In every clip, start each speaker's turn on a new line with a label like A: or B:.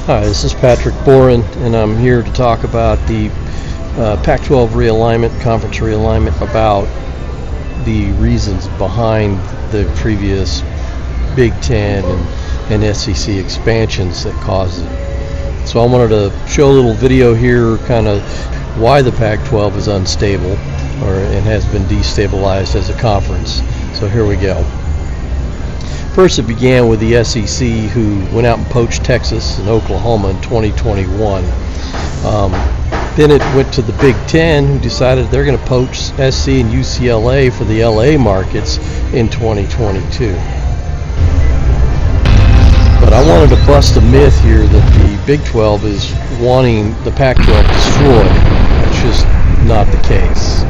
A: Hi, this is Patrick Boren, and I'm here to talk about the Pac-12 realignment, conference realignment, about the reasons behind the previous Big Ten and SEC expansions that caused it. So I wanted to show a little video here, kind of why the Pac-12 is unstable and has been destabilized as a conference. So here we go. First, it began with the SEC, who went out and poached Texas and Oklahoma in 2021. Then it went to the Big Ten, who decided they're going to poach SC and UCLA for the LA markets in 2022. But I wanted to bust a myth here that the Big 12 is wanting the Pac-12 destroyed. That's just not the case.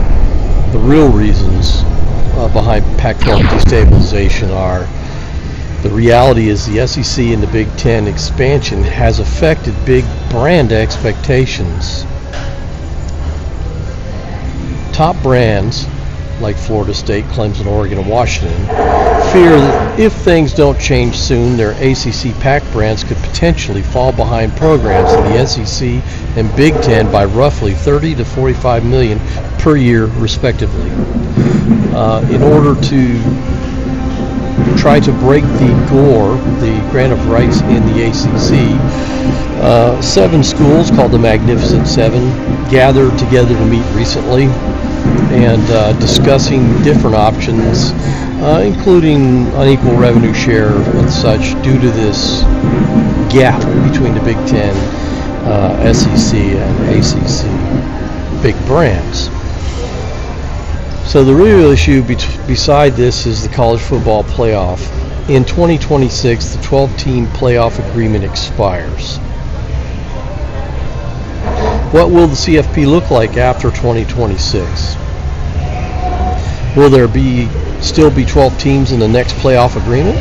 A: The real reasons behind Pac-12 destabilization are: the reality is the SEC and the Big Ten expansion has affected big brand expectations. Top brands like Florida State, Clemson, Oregon, and Washington fear that if things don't change soon, their ACC Pac brands could potentially fall behind programs in the SEC and Big Ten by roughly $30 to $45 million per year, respectively. In order to try to break the GOR, the grant of rights in the ACC, 7 schools called the Magnificent Seven gathered together to meet recently and discussing different options, including unequal revenue share and such, due to this gap between the Big Ten, SEC, and ACC big brands. So the real issue beside this is the college football playoff. In 2026, the 12-team playoff agreement expires. What will the CFP look like after 2026? Will there still be 12 teams in the next playoff agreement?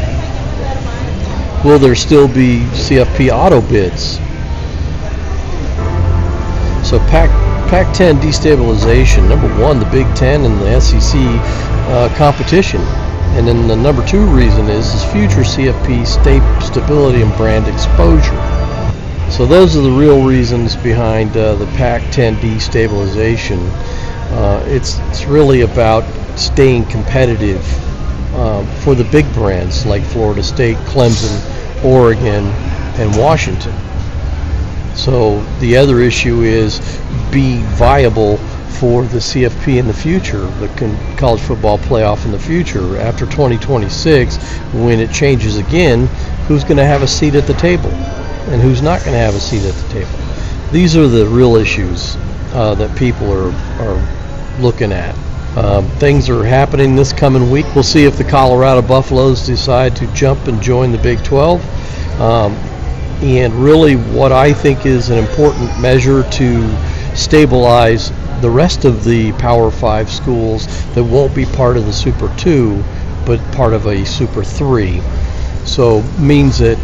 A: Will there still be CFP auto bids? So Pac-10 destabilization. Number one, the Big Ten and the SEC competition. And then the number 2 reason is future CFP stability and brand exposure. So those are the real reasons behind the Pac-10 destabilization. It's really about staying competitive for the big brands like Florida State, Clemson, Oregon, and Washington. So the other issue is being viable for the CFP in the future, the college football playoff in the future. After 2026, when it changes again, who's going to have a seat at the table and who's not going to have a seat at the table? These are the real issues that people are looking at. Things are happening this coming week. We'll see if the Colorado Buffaloes decide to jump and join the Big 12. And really what I think is an important measure to stabilize the rest of the Power 5 schools that won't be part of the Super 2, but part of a Super 3. So means that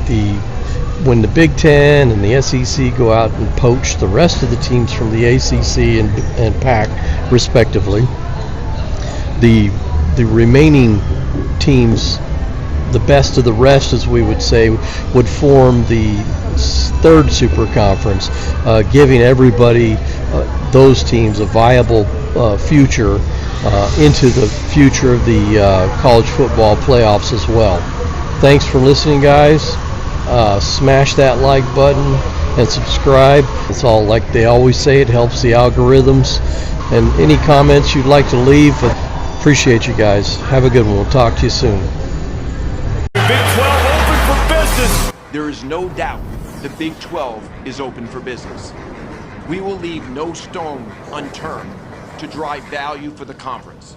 A: when the Big Ten and the SEC go out and poach the rest of the teams from the ACC and PAC, respectively, the remaining teams, the best of the rest, as we would say, would form the 3rd super conference, giving everybody, those teams, a viable future into the future of the college football playoffs as well. Thanks for listening, guys. Smash that like button and subscribe. It's all like they always say, it helps the algorithms. And any comments you'd like to leave, appreciate you guys. Have a good one. We'll talk to you soon.
B: Big 12 open for business.
C: There is no doubt the Big 12 is open for business. We will leave no stone unturned to drive value for the conference.